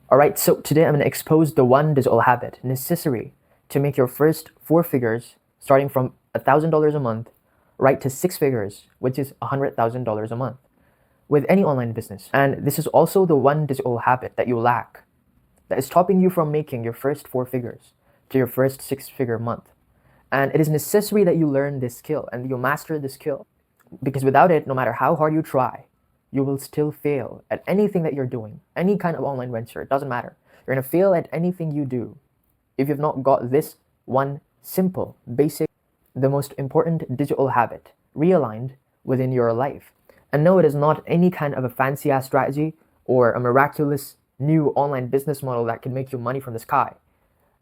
Alright, so today I'm going to expose the one digital habit necessary to make your first four figures starting from $1,000 a month right to six figures, which is $100,000 a month with any online business. And this is also the one digital habit that you lack that is stopping you from making your first four figures to your first six-figure month. And it is necessary that you learn this skill and you master this skill, because without it, no matter how hard you try, you will still fail at anything that you're doing, any kind of online venture. It doesn't matter. You're going to fail at anything you do if you've not got this one simple, basic, the most important digital habit realigned within your life. And no, it is not any kind of a fancy ass strategy or a miraculous new online business model that can make you money from the sky,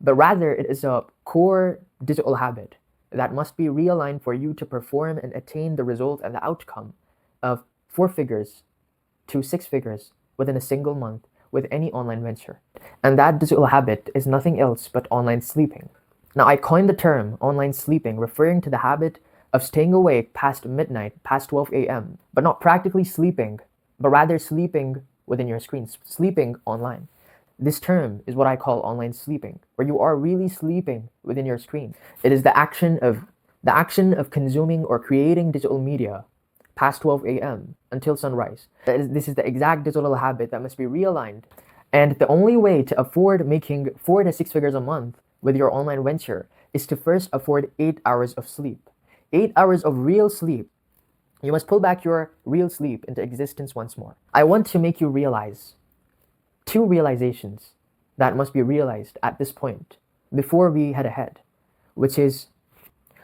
but rather it is a core digital habit that must be realigned for you to perform and attain the result and the outcome of four figures to six figures within a single month with any online venture. And that digital habit is nothing else but online sleeping. Now, I coined the term online sleeping, referring to the habit of staying awake past midnight, past 12 a.m., but not practically sleeping, but rather sleeping within your screen, sleeping online. This term is what I call online sleeping, where you are really sleeping within your screen. It is the action of consuming or creating digital media past 12 a.m. until sunrise. This is the exact digital habit that must be realigned. And the only way to afford making 4 to 6 figures a month with your online venture is to first afford 8 hours of sleep. 8 hours of real sleep. You must pull back your real sleep into existence once more. I want to make you realize two realizations that must be realized at this point before we head ahead, which is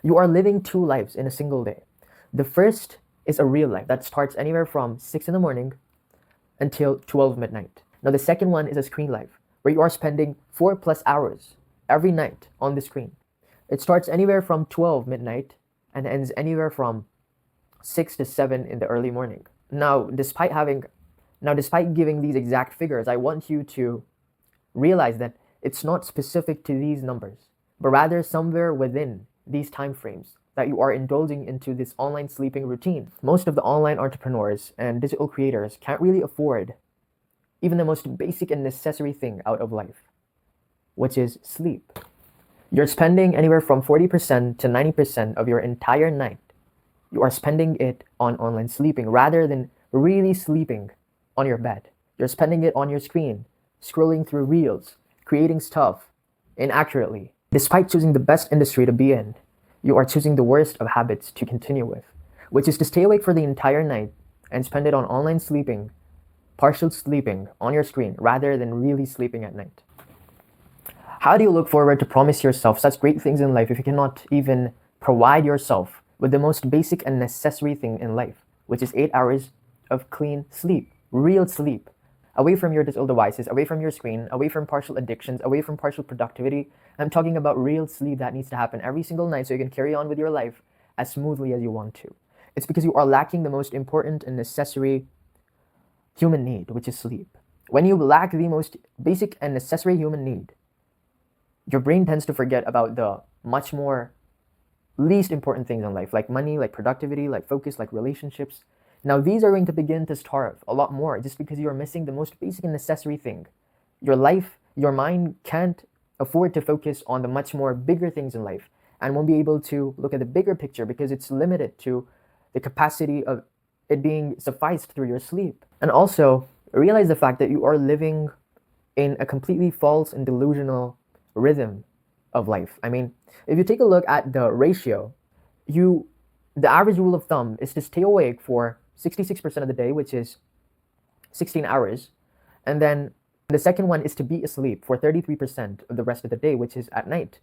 you are living two lives in a single day. The first is a real life that starts anywhere from 6 in the morning until 12 midnight. Now the second one is a screen life where you are spending 4+ hours every night on the screen. It starts anywhere from 12 midnight and ends anywhere from 6 to 7 in the early morning. Now, despite giving these exact figures, I want you to realize that it's not specific to these numbers, but rather somewhere within these time frames that you are indulging into this online sleeping routine. Most of the online entrepreneurs and digital creators can't really afford even the most basic and necessary thing out of life, which is sleep. You're spending anywhere from 40% to 90% of your entire night. You are spending it on online sleeping rather than really sleeping on your bed. You're spending it on your screen, scrolling through reels, creating stuff inaccurately. Despite choosing the best industry to be in, you are choosing the worst of habits to continue with, which is to stay awake for the entire night and spend it on online sleeping, partial sleeping on your screen rather than really sleeping at night. How do you look forward to promise yourself such great things in life if you cannot even provide yourself with the most basic and necessary thing in life, which is 8 hours of clean sleep, real sleep, away from your digital devices, away from your screen, away from partial addictions, away from partial productivity? I'm talking about real sleep that needs to happen every single night so you can carry on with your life as smoothly as you want to. It's because you are lacking the most important and necessary human need, which is sleep. When you lack the most basic and necessary human need, your brain tends to forget about the much more least important things in life, like money, like productivity, like focus, like relationships. Now these are going to begin to starve a lot more just because you are missing the most basic and necessary thing. Your life, your mind can't afford to focus on the much more bigger things in life and won't be able to look at the bigger picture because it's limited to the capacity of it being sufficed through your sleep. And also realize the fact that you are living in a completely false and delusional rhythm of life. I mean, if you take a look at the ratio, the average rule of thumb is to stay awake for 66% of the day, which is 16 hours. And then the second one is to be asleep for 33% of the rest of the day, which is at night.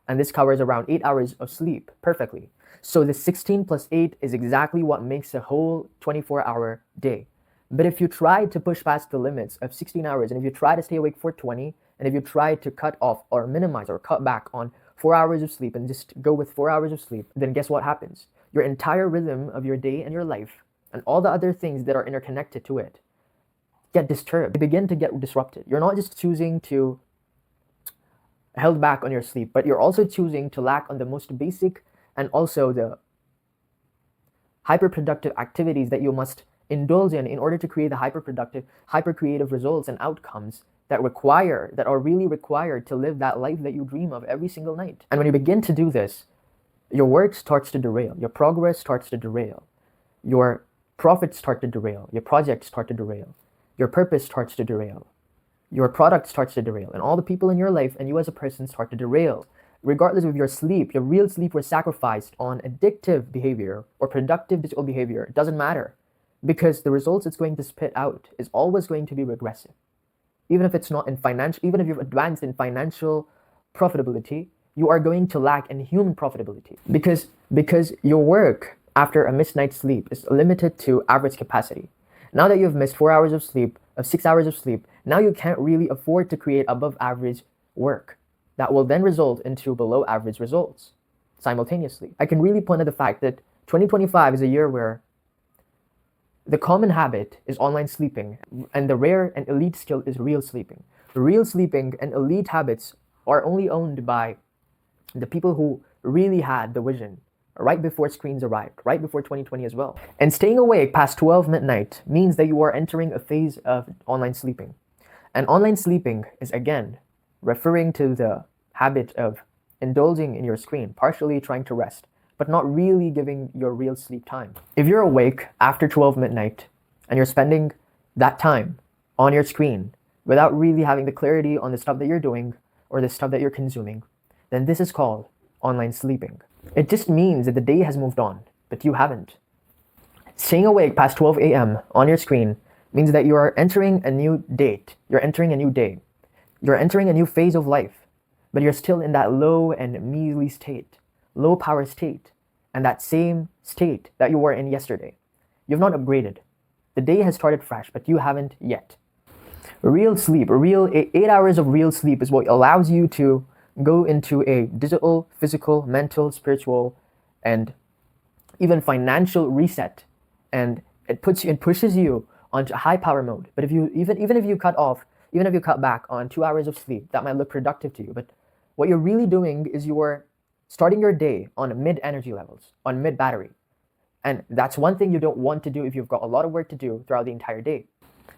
And this covers around 8 hours of sleep perfectly. So the 16 plus 8 is exactly what makes a whole 24-hour day. But if you try to push past the limits of 16 hours, and if you try to stay awake for 20, and if you try to cut off or minimize or cut back on 4 hours of sleep and just go with 4 hours of sleep, then guess what happens? Your entire rhythm of your day and your life and all the other things that are interconnected to it get disturbed. They begin to get disrupted. You're not just choosing to held back on your sleep, but you're also choosing to lack on the most basic and also the hyper-productive activities that you must indulge in order to create the hyper-productive, hyper-creative results and outcomes that are really required to live that life that you dream of every single night. And when you begin to do this, your work starts to derail, your progress starts to derail, your profits start to derail, your projects start to derail, your purpose starts to derail, your product starts to derail, and all the people in your life and you as a person start to derail. Regardless of your sleep, your real sleep was sacrificed on addictive behavior or productive digital behavior. It doesn't matter, because the results it's going to spit out is always going to be regressive. Even if it's not in financial, even if you've advanced in financial profitability, you are going to lack in human profitability, because your work after a missed night's sleep is limited to average capacity. Now that you've missed 4 hours of sleep, of 6 hours of sleep, now you can't really afford to create above average work that will then result into below average results simultaneously. I can really point to the fact that 2025 is a year where the common habit is online sleeping, and the rare and elite skill is real sleeping. Real sleeping and elite habits are only owned by the people who really had the vision right before screens arrived, right before 2020 as well. And staying awake past 12 midnight means that you are entering a phase of online sleeping. And online sleeping is, again, referring to the habit of indulging in your screen, partially trying to rest, but not really giving your real sleep time. If you're awake after 12 midnight and you're spending that time on your screen without really having the clarity on the stuff that you're doing or the stuff that you're consuming, then this is called online sleeping. It just means that the day has moved on, but you haven't. Staying awake past 12 a.m. on your screen means that you are entering a new date. You're entering a new day. You're entering a new phase of life, but you're still in that low and measly state, low power state, and that same state that you were in yesterday. You've not upgraded. The day has started fresh, but you haven't yet. Real sleep, 8 hours of real sleep is what allows you to go into a digital, physical, mental, spiritual, and even financial reset. And it pushes you onto high power mode. But if you even if you cut back on 2 hours of sleep, that might look productive to you. But what you're really doing is you're starting your day on mid energy levels, on mid battery. And that's one thing you don't want to do if you've got a lot of work to do throughout the entire day.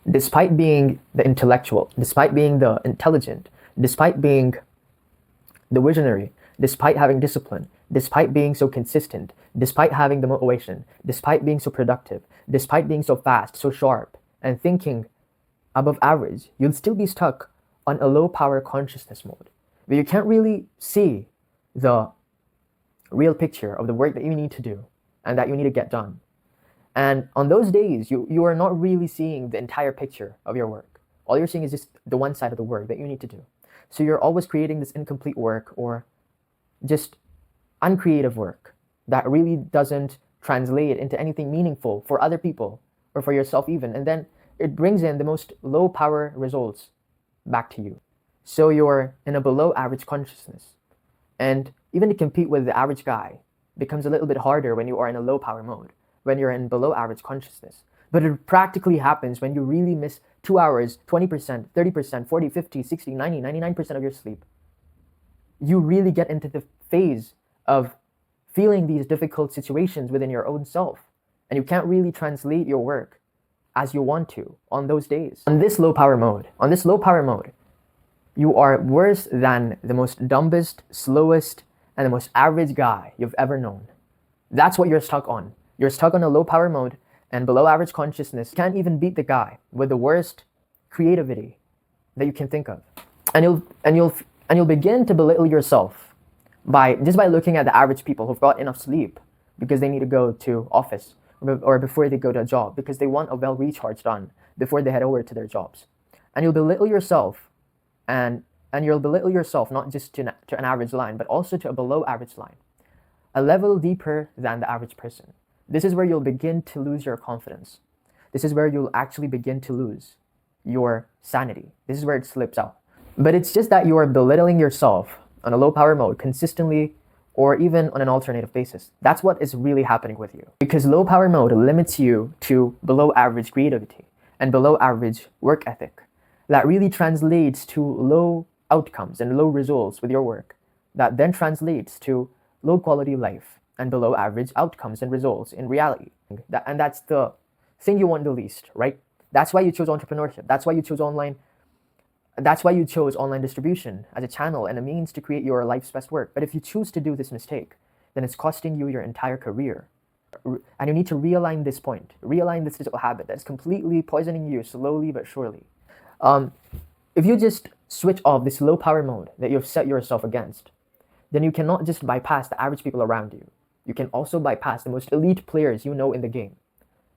Despite being the intellectual, despite being the intelligent, despite being the visionary, despite having discipline, despite being so consistent, despite having the motivation, despite being so productive, despite being so fast, so sharp, and thinking above average, you'll still be stuck on a low power consciousness mode, where you can't really see the real picture of the work that you need to do and that you need to get done. And on those days, you are not really seeing the entire picture of your work. All you're seeing is just the one side of the work that you need to do. So you're always creating this incomplete work or just uncreative work that really doesn't translate into anything meaningful for other people or for yourself even. And then it brings in the most low power results back to you. So you're in a below average consciousness. And even to compete with the average guy becomes a little bit harder when you are in a low power mode, when you're in below average consciousness. But it practically happens when you really miss 2 hours, 20%, 30%, 40, 50, 60, 90, 99% of your sleep. You really get into the phase of feeling these difficult situations within your own self. And you can't really translate your work as you want to on those days. On this low power mode, you are worse than the most dumbest, slowest, and the most average guy you've ever known. That's what you're stuck on. You're stuck on a low power mode and below average consciousness. You can't even beat the guy with the worst creativity that you can think of. And you'll begin to belittle yourself by looking at the average people who've got enough sleep because they need to go to office or before they go to a job, because they want a well recharge done before they head over to their jobs. And you'll belittle yourself, and you'll belittle yourself not just to an average line, but also to a below average line, a level deeper than the average person. This is where you'll begin to lose your confidence. This is where you'll actually begin to lose your sanity. This is where it slips out. But it's just that you are belittling yourself on a low power mode consistently, or even on an alternative basis. That's what is really happening with you. Because low power mode limits you to below average creativity and below average work ethic. That really translates to low outcomes and low results with your work. That then translates to low quality life and below average outcomes and results in reality. And that's the thing you want the least, right? That's why you chose entrepreneurship. That's why you chose online That's why you chose online distribution as a channel and a means to create your life's best work. But if you choose to do this mistake, then it's costing you your entire career. And you need to realign this point, realign this digital habit that's completely poisoning you slowly but surely. If you just switch off this low power mode that you've set yourself against, then you cannot just bypass the average people around you. You can also bypass the most elite players you know in the game.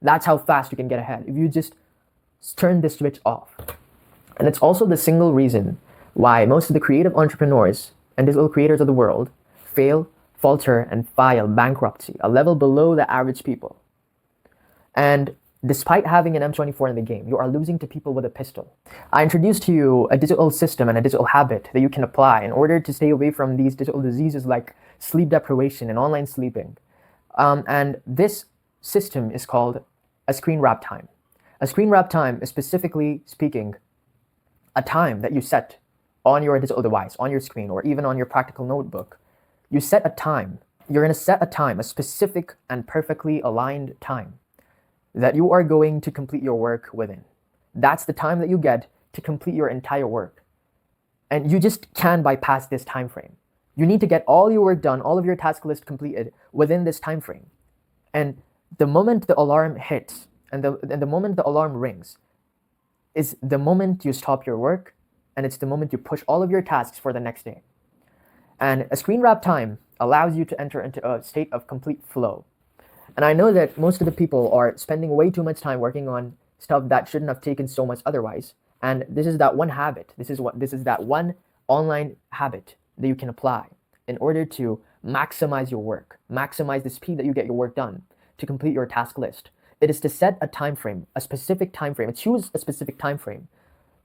That's how fast you can get ahead if you just turn this switch off. And it's also the single reason why most of the creative entrepreneurs and digital creators of the world fail, falter, and file bankruptcy, a level below the average people. And despite having an M24 in the game, you are losing to people with a pistol. I introduced to you a digital system and a digital habit that you can apply in order to stay away from these digital diseases like sleep deprivation and online sleeping. And this system is called a screen wrap time. A screen wrap time is, specifically speaking, a time that you set on your digital device, on your screen, or even on your practical notebook. You set a time. You're going to set a time, a specific and perfectly aligned time that you are going to complete your work within. That's the time that you get to complete your entire work. And you just can't bypass this time frame. You need to get all your work done, all of your task list completed within this time frame. And the moment the alarm hits and the moment the alarm rings is the moment you stop your work, and it's the moment you push all of your tasks for the next day. And a screen wrap time allows you to enter into a state of complete flow. And I know that most of the people are spending way too much time working on stuff that shouldn't have taken so much otherwise. And this is that one habit. This is that one online habit that you can apply in order to maximize your work, maximize the speed that you get your work done to complete your task list. It is to set a time frame, a specific time frame, choose a specific time frame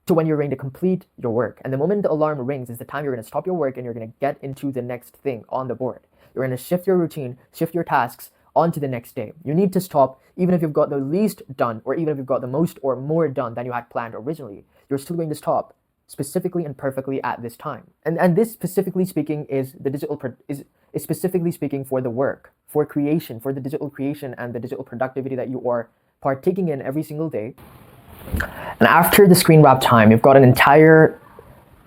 to when you're going to complete your work. And the moment the alarm rings is the time you're going to stop your work and you're going to get into the next thing on the board. You're going to shift your routine, shift your tasks onto the next day. You need to stop, even if you've got the least done, or even if you've got the most or more done than you had planned originally. You're still going to stop specifically and perfectly at this time. And this, specifically speaking, is the digital is specifically speaking for the work, for creation, for the digital creation and the digital productivity that you are partaking in every single day. And after the screen wrap time, you've got an entire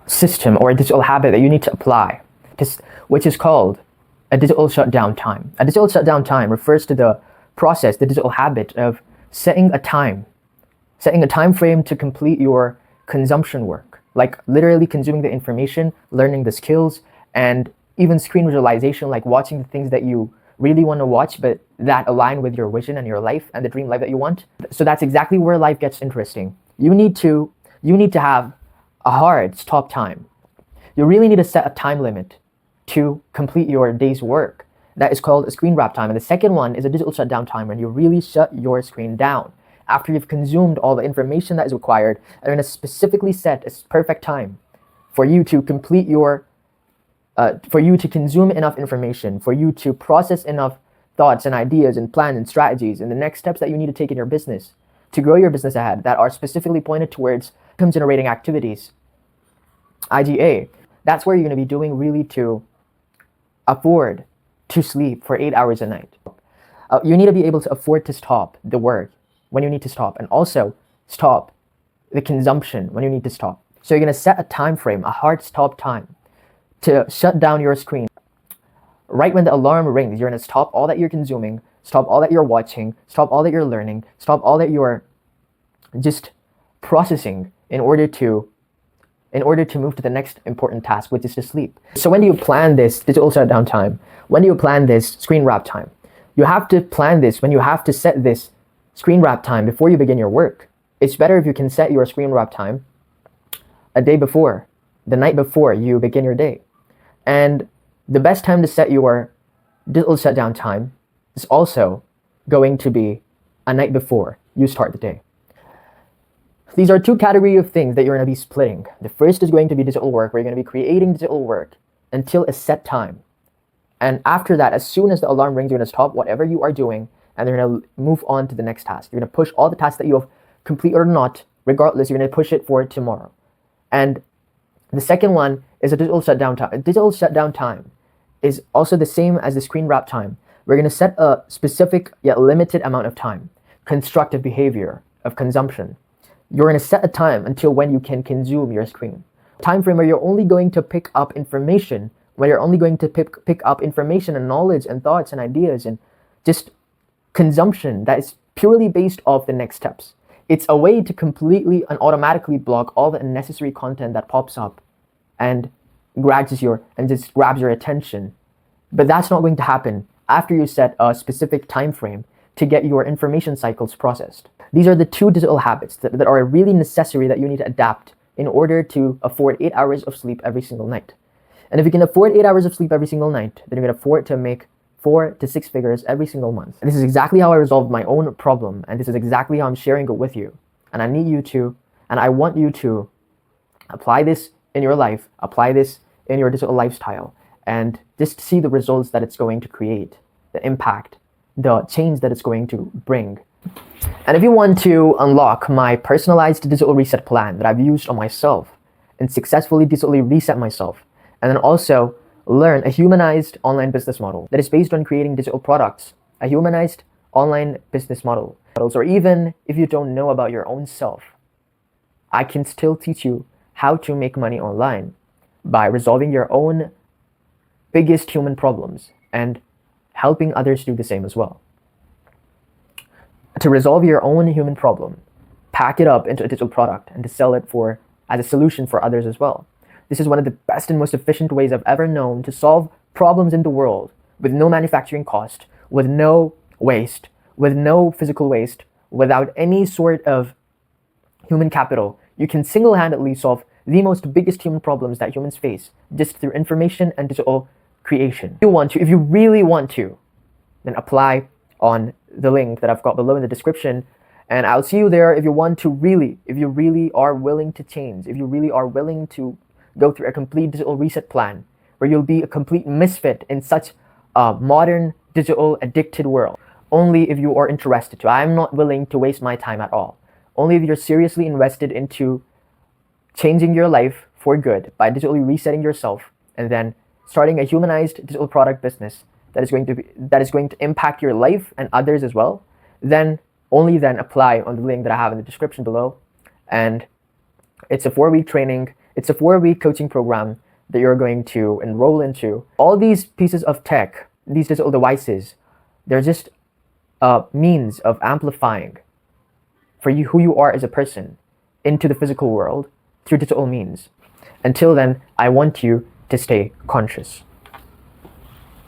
system or a digital habit that you need to apply, which is called a digital shutdown time. A digital shutdown time refers to the process, the digital habit of setting a time frame to complete your consumption work, like literally consuming the information, learning the skills, and even screen visualization, like watching the things that you really want to watch, but that align with your vision and your life and the dream life that you want. So that's exactly where life gets interesting. You need to have a hard stop time. You really need to set a time limit to complete your day's work. That is called a screen wrap time. And the second one is a digital shutdown time, when you really shut your screen down after you've consumed all the information that is required, and in a specifically set a perfect time for you to complete your for you to consume enough information, for you to process enough thoughts and ideas and plans and strategies and the next steps that you need to take in your business to grow your business ahead, that are specifically pointed towards income generating activities, IGA. That's where you're going to be doing really to afford to sleep for 8 hours a night. You need to be able to afford to stop the work when you need to stop, and also stop the consumption when you need to stop. So you're going to set a time frame, a hard stop time, to shut down your screen. Right when the alarm rings, you're going to stop all that you're consuming, stop all that you're watching, stop all that you're learning, stop all that you're just processing in order to move to the next important task, which is to sleep. So when do you plan this digital shutdown time? When do you plan this screen wrap time? You have to plan this when you have to set this screen wrap time before you begin your work. It's better if you can set your screen wrap time a day before, the night before you begin your day. And the best time to set your digital shutdown time is also going to be a night before you start the day. These are two categories of things that you're going to be splitting. The first is going to be digital work, where you're going to be creating digital work until a set time. And after that, as soon as the alarm rings, you're going to stop whatever you are doing and you're going to move on to the next task. You're going to push all the tasks that you have completed or not, regardless, you're going to push it for tomorrow. And the second one is a digital shutdown time. A digital shutdown time is also the same as the screen wrap time. We're going to set a specific yet limited amount of time, constructive behavior of consumption, You're going to set a time until when you can consume your screen. Time frame where you're only going to pick up information, where you're only going to pick up information and knowledge and thoughts and ideas and just consumption that is purely based off the next steps. It's a way to completely and automatically block all the unnecessary content that pops up and grabs your attention. But that's not going to happen after you set a specific time frame to get your information cycles processed. These are the two digital habits that are really necessary that you need to adapt in order to afford 8 hours of sleep every single night. And if you can afford 8 hours of sleep every single night, then you can afford to make 4 to 6 figures every single month. And this is exactly how I resolved my own problem, and this is exactly how I'm sharing it with you. And I need you to, and I want you to apply this in your life, apply this in your digital lifestyle, and just see the results that it's going to create, the impact, the change that it's going to bring. And if you want to unlock my personalized digital reset plan that I've used on myself and successfully digitally reset myself, and then also learn a humanized online business model that is based on creating digital products, a humanized online business model. Or even if you don't know about your own self, I can still teach you how to make money online by resolving your own biggest human problems and helping others do the same as well. To resolve your own human problem, pack it up into a digital product and to sell it as a solution for others as well. This is one of the best and most efficient ways I've ever known to solve problems in the world with no manufacturing cost, with no waste, with no physical waste, without any sort of human capital. You can single-handedly solve the most biggest human problems that humans face just through information and digital creation. If you really want to, then apply on the link that I've got below in the description, and I'll see you there if you really are willing to change, if you really are willing to go through a complete digital reset plan where you'll be a complete misfit in such a modern digital addicted world. Only if you are interested to. I'm not willing to waste my time at all. Only if you're seriously invested into changing your life for good by digitally resetting yourself and then starting a humanized digital product business that is going to impact your life and others as well, then only then apply on the link that I have in the description below. And it's a 4-week training. It's a 4-week coaching program that you're going to enroll into. All these pieces of tech, these digital devices, they're just a means of amplifying for you who you are as a person into the physical world through digital means. Until then, I want you to stay conscious.